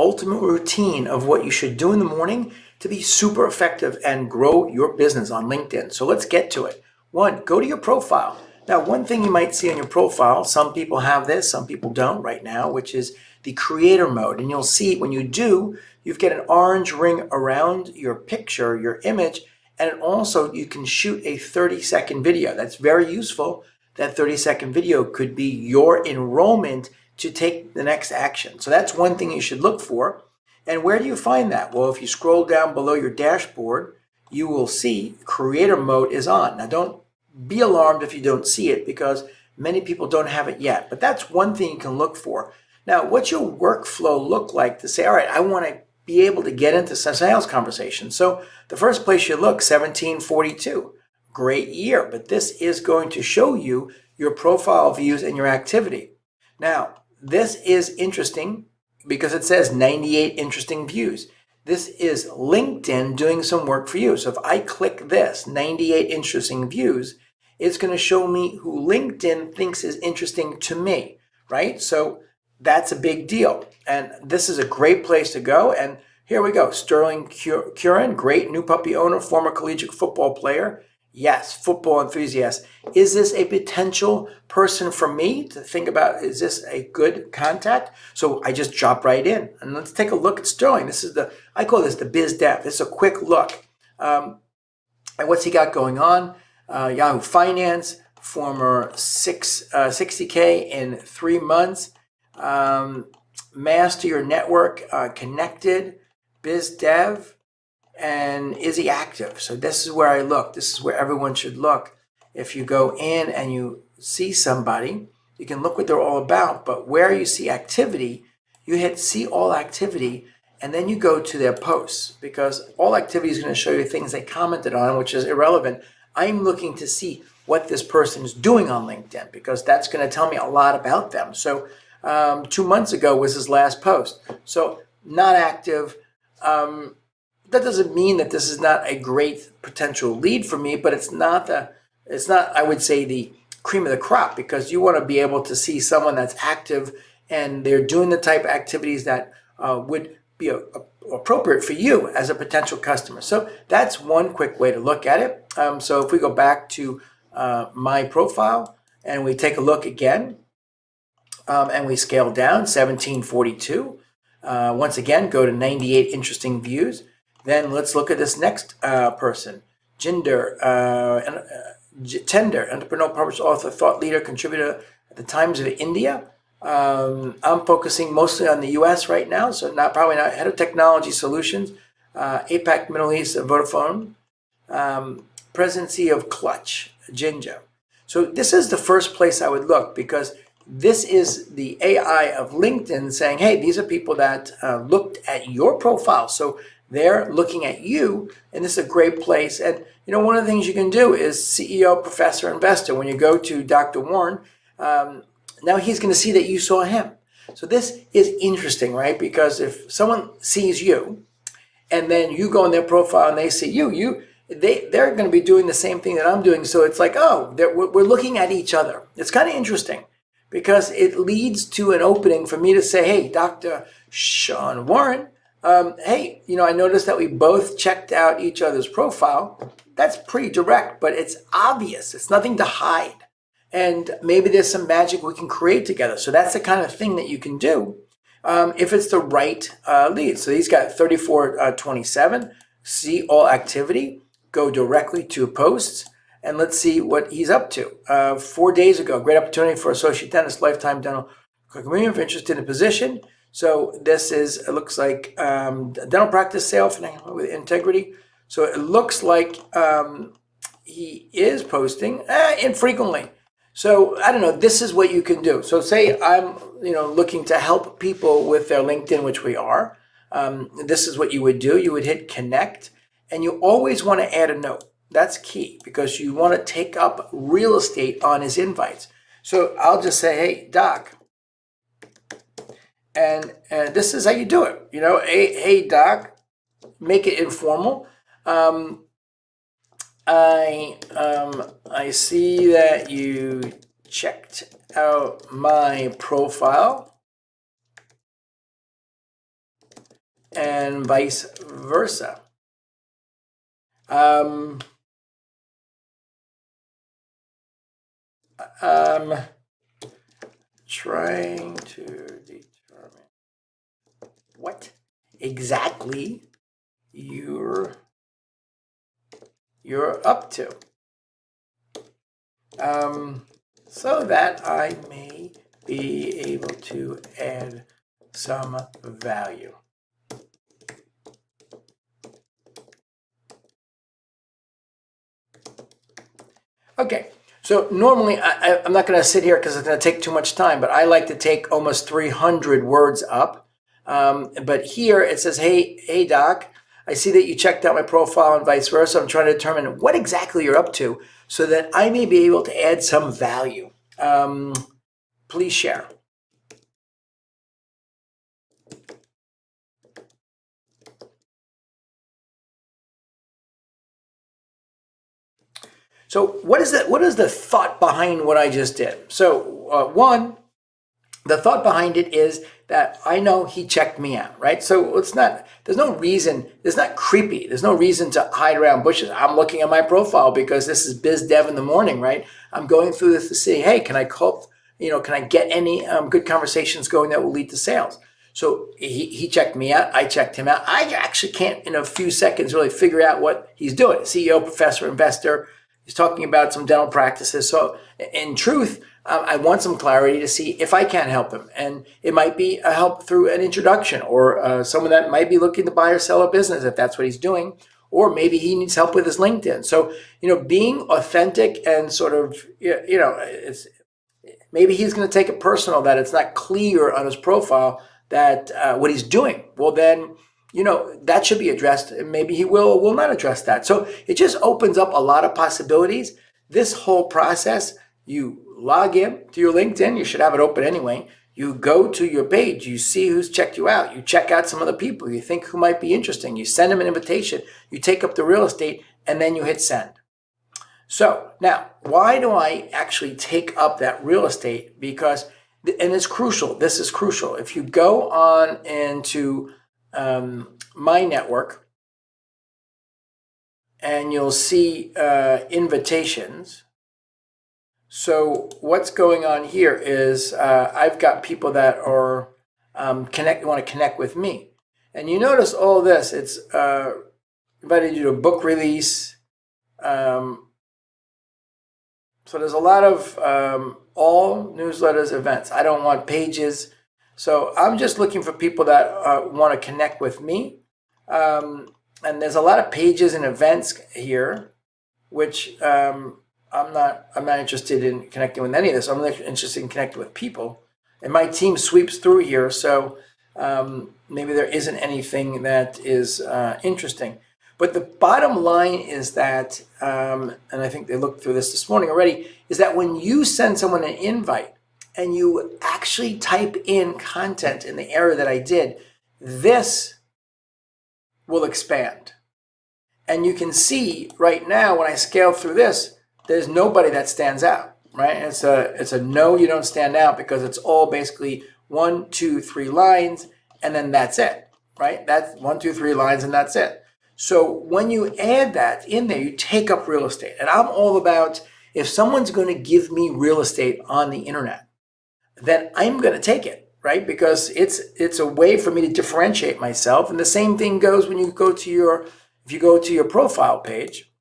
ultimate routine of what you should do in the morning to be super effective and grow your business on LinkedIn. So let's get to it. One, go to your profile. Now, one thing you might see on your profile, some people have this, some people don't right now, which is the creator mode. And you'll see when you do, you get an orange ring around your picture, your image, and also you can shoot a 30-second video. That's very useful. That 30-second video could be your enrollment to take the next action. So that's one thing you should look for. And where do you find that? Well, if you scroll down below your dashboard, you will see creator mode is on. Now, don't be alarmed if you don't see it because many people don't have it yet. But that's one thing you can look for. Now, what's your workflow look like to say, all right, I want to be able to get into some sales conversation? So the first place you look, 1742. Great year, but this is going to show you your profile views and your activity. Now, this is interesting because it says 98 interesting views. This is LinkedIn doing some work for you. So if I click this, 98 interesting views, it's going to show me who LinkedIn thinks is interesting to me, right? So that's a big deal. And this is a great place to go. And here we go. Sterling Curran, great new puppy owner, former collegiate football player. Yes, football enthusiast. Is this a potential person for me to think about? Is this a good contact? So I just drop right in and let's take a look at Sterling. This is I call this the biz dev. This is a quick look. And what's he got going on? Yahoo Finance, former 60K in 3 months. Master your network, connected, biz dev. And is he active? So this is where I look. This is where everyone should look. If you go in and you see somebody, you can look what they're all about. But where you see activity, you hit see all activity, and then you go to their posts because all activity is going to show you things they commented on, which is irrelevant. I'm looking to see what this person is doing on LinkedIn because that's going to tell me a lot about them. So 2 months ago was his last post. So not active. That doesn't mean that this is not a great potential lead for me, but it's not, I would say, the cream of the crop because you want to be able to see someone that's active and they're doing the type of activities that would be appropriate for you as a potential customer. So that's one quick way to look at it. So if we go back to my profile and we take a look again and we scale down 1742, once again, go to 98 interesting views. Then let's look at this next person. Tender, entrepreneur, publisher, author, thought leader, contributor at the Times of India. I'm focusing mostly on the U.S. right now, so probably not head of technology solutions. APAC, Middle East, Vodafone. Presidency of Clutch, Ginger. So this is the first place I would look because this is the AI of LinkedIn saying, hey, these are people that looked at your profile. So they're looking at you, and this is a great place. And, one of the things you can do is CEO, professor, investor. When you go to Dr. Warren, now he's going to see that you saw him. So this is interesting, right? Because if someone sees you, and then you go on their profile and they see you, they're going to be doing the same thing that I'm doing. So it's like, oh, we're looking at each other. It's kind of interesting because it leads to an opening for me to say, hey, Dr. Sean Warren, hey, I noticed that we both checked out each other's profile. That's pretty direct, but it's obvious. It's nothing to hide. And maybe there's some magic we can create together. So that's the kind of thing that you can do if it's the right lead. So he's got 3427, see all activity, go directly to posts, and let's see what he's up to. 4 days ago, great opportunity for associate dentist, lifetime dental community if interested in a position. So this is, it looks like dental practice sale with integrity. So it looks like he is posting infrequently. So I don't know, this is what you can do. So say I'm looking to help people with their LinkedIn, which we are. This is what you would do. You would hit connect, and you always want to add a note. That's key because you want to take up real estate on his invites. So I'll just say, hey, Doc. And this is how you do it. Hey, Doc, make it informal. I see that you checked out my profile. and vice versa. Trying to determine what exactly you're up to, so that I may be able to add some value. Okay, so normally I'm not going to sit here because it's going to take too much time, but I like to take almost 300 words up. But here it says, hey, Doc, I see that you checked out my profile and vice versa. I'm trying to determine what exactly you're up to so that I may be able to add some value. Please share. So what is the thought behind what I just did? So one, the thought behind it is that I know he checked me out, right? So there's no reason, it's not creepy. There's no reason to hide around bushes. I'm looking at my profile because this is biz dev in the morning, right? I'm going through this to see, hey, can I get any good conversations going that will lead to sales? So he checked me out. I checked him out. I actually can't, in a few seconds, really figure out what he's doing. CEO, professor, investor. He's talking about some dental practices. So in truth, I want some clarity to see if I can help him. And it might be a help through an introduction or someone that might be looking to buy or sell a business if that's what he's doing. Or maybe he needs help with his LinkedIn. So, being authentic and sort of, maybe he's going to take it personal that it's not clear on his profile that what he's doing. Well, then, that should be addressed. Maybe he will or will not address that. So it just opens up a lot of possibilities. This whole process, you log in to your LinkedIn. You should have it open anyway. You go to your page. You see who's checked you out. You check out some other people you think who might be interesting. You send them an invitation. You take up the real estate, and then you hit send. So now, why do I actually take up that real estate? Because, and it's crucial. This is crucial. If you go on into my network, and you'll see invitations. So what's going on here is I've got people that are want to connect with me, and you notice all this. It's invited you to a book release. So there's a lot of all newsletters, events. I don't want pages. So I'm just looking for people that want to connect with me. And there's a lot of pages and events here, which I'm not interested in connecting with any of this. I'm interested in connecting with people. And my team sweeps through here, so maybe there isn't anything that is interesting. But the bottom line is that, and I think they looked through this morning already, is that when you send someone an invite, and you actually type in content in the area that I did, this will expand. And you can see right now when I scale through this, there's nobody that stands out, right? It's a no, you don't stand out, because it's all basically 1, 2, 3 lines, and then that's it, right? That's 1, 2, 3 lines, and that's it. So when you add that in there, you take up real estate. And I'm all about, if someone's going to give me real estate on the internet, then I'm going to take it, right? Because it's a way for me to differentiate myself. And the same thing goes when you go to your profile page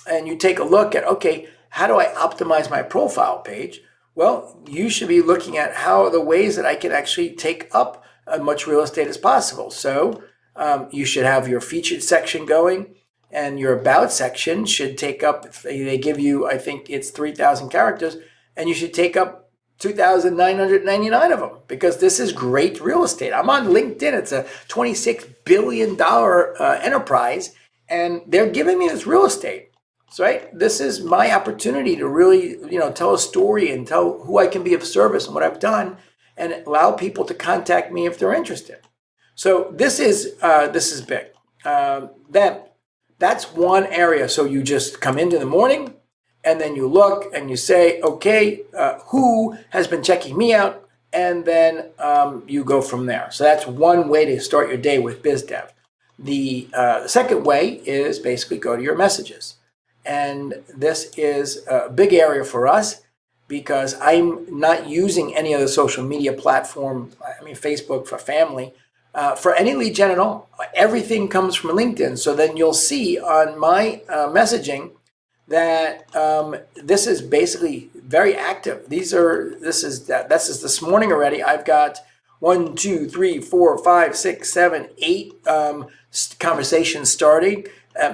and you take a look at, okay, how do I optimize my profile page? Well, you should be looking at how are the ways that I can actually take up as much real estate as possible. So you should have your featured section going, and your about section should take up, they give you, I think it's 3,000 characters, and you should take up 2,999 of them, because this is great real estate. I'm on LinkedIn. It's a $26 billion enterprise, and they're giving me this real estate. So, right, this is my opportunity to really, tell a story and tell who I can be of service and what I've done, and allow people to contact me if they're interested. So this is big. Then that's one area. So you just come into the morning, and then you look and you say, okay, who has been checking me out? and then you go from there. So that's one way to start your day with BizDev. The second way is basically go to your messages. And this is a big area for us because I'm not using any other social media platform, I mean, Facebook for family, for any lead gen at all. Everything comes from LinkedIn. So then you'll see on my messaging that this is basically very active. This is this morning already. I've got 1, 2, 3, 4, 5, 6, 7, 8 conversations starting.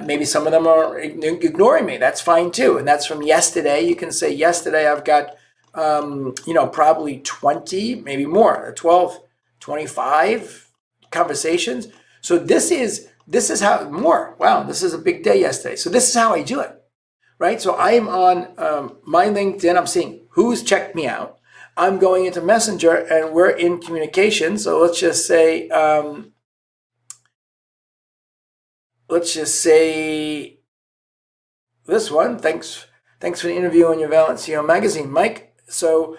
Maybe some of them are ignoring me. That's fine too. And that's from yesterday. You can say yesterday I've got, probably 20, maybe more, 12, 25 conversations. So this is how more. Wow, this is a big day yesterday. So this is how I do it, right? So I am on my LinkedIn. I'm seeing who's checked me out. I'm going into Messenger and we're in communication. So let's just say this one. Thanks for the interview on your Valent CEO magazine, Mike. So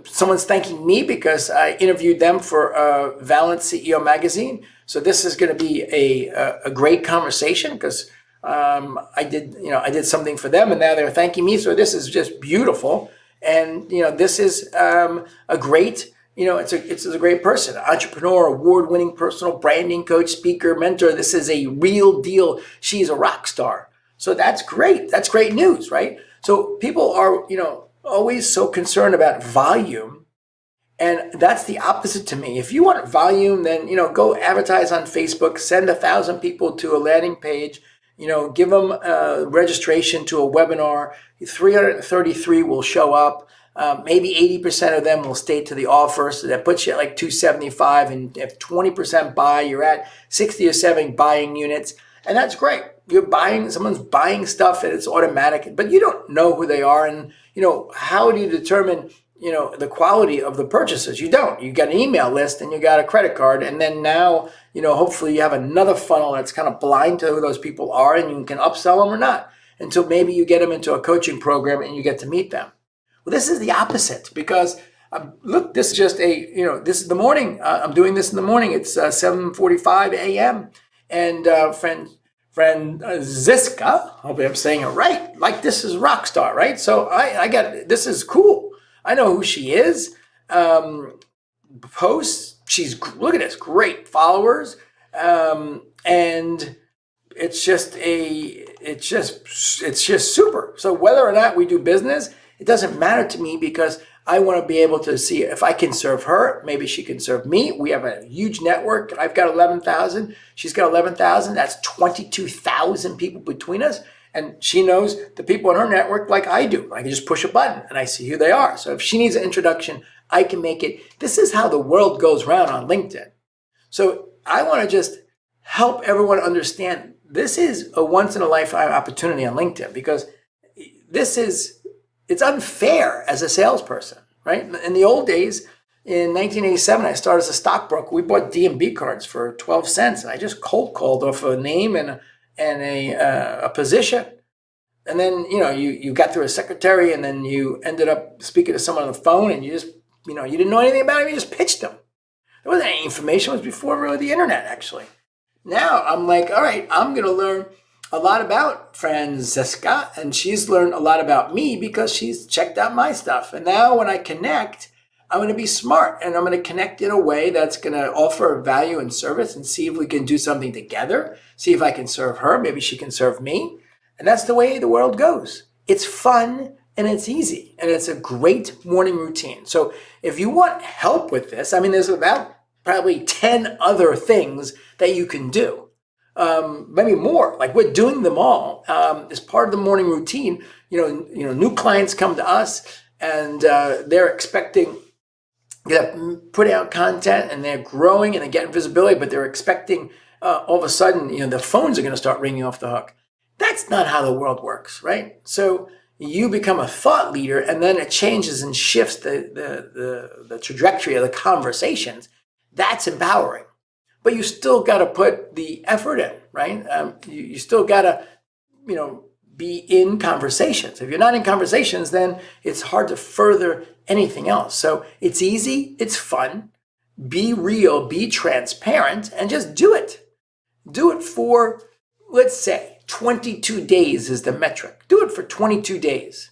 someone's thanking me because I interviewed them for Valent CEO magazine. So this is going to be a great conversation because I did something for them and now they're thanking me. So this is just beautiful. And this is a great. It's a great person, entrepreneur, award-winning personal branding coach, speaker, mentor. This is a real deal. She's a rock star. So that's great. That's great news, right? So people are, always so concerned about volume. And that's the opposite to me. If you want volume, then, go advertise on Facebook, send 1,000 people to a landing page, give them registration to a webinar. 333 will show up. Maybe 80% of them will stay to the offer. So that puts you at like 275. And if 20% buy, you're at 60 or 70 buying units. And that's great. Someone's buying stuff and it's automatic, but you don't know who they are. And, how do you determine, the quality of the purchases? You don't. You got an email list and you got a credit card. And then now, hopefully you have another funnel that's kind of blind to who those people are and you can upsell them or not until maybe you get them into a coaching program and you get to meet them. Well, this is the opposite because look, this is just this is the morning. I'm doing this in the morning. It's 7:45 a.m. And friend Ziska, hopefully I'm saying it right. Like this is rock star, right? So I got this is cool. I know who she is. Posts. Look at this, great followers, and it's just super. So whether or not we do business, it doesn't matter to me because I want to be able to see if I can serve her. Maybe she can serve me. We have a huge network. I've got 11,000. She's got 11,000. That's 22,000 people between us. And she knows the people in her network like I do. I can just push a button and I see who they are. So if she needs an introduction, I can make it. This is how the world goes round on LinkedIn. So I want to just help everyone understand this is a once in a lifetime opportunity on LinkedIn because it's unfair as a salesperson, right? In the old days, in 1987, I started as a stockbroker. We bought D&B cards for 12 cents, and I just cold called off a name and a position. And then, you got through a secretary, and then you ended up speaking to someone on the phone, and you just, you didn't know anything about him. You just pitched them. There wasn't any information. It was before really the internet, actually. Now I'm like, all right, I'm going to learn a lot about Francesca, and she's learned a lot about me because she's checked out my stuff. And now when I connect, I'm going to be smart and I'm going to connect in a way that's going to offer value and service and see if we can do something together, see if I can serve her, maybe she can serve me. And that's the way the world goes. It's fun and it's easy and it's a great morning routine. So if you want help with this, there's about probably 10 other things that you can do. Maybe more, like we're doing them all as part of the morning routine. New clients come to us and they're expecting to put out content and they're growing and they're getting visibility, but they're expecting all of a sudden, the phones are going to start ringing off the hook. That's not how the world works, right? So you become a thought leader and then it changes and shifts the trajectory of the conversations. That's empowering. But you still got to put the effort in, right? You still got to, be in conversations. If you're not in conversations, then it's hard to further anything else. So it's easy, it's fun, be real, be transparent, and just do it. Do it for, let's say, 22 days is the metric. Do it for 22 days.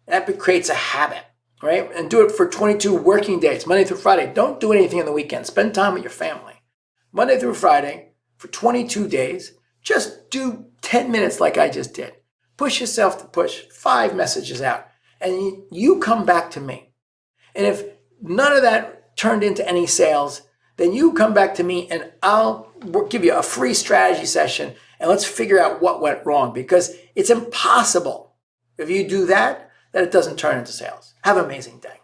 That creates a habit, right? And do it for 22 working days, Monday through Friday. Don't do anything on the weekend. Spend time with your family. Monday through Friday for 22 days, just do 10 minutes like I just did. Push yourself to push 5 messages out. And you come back to me. And if none of that turned into any sales, then you come back to me and I'll give you a free strategy session and let's figure out what went wrong, because it's impossible if you do that it doesn't turn into sales. Have an amazing day.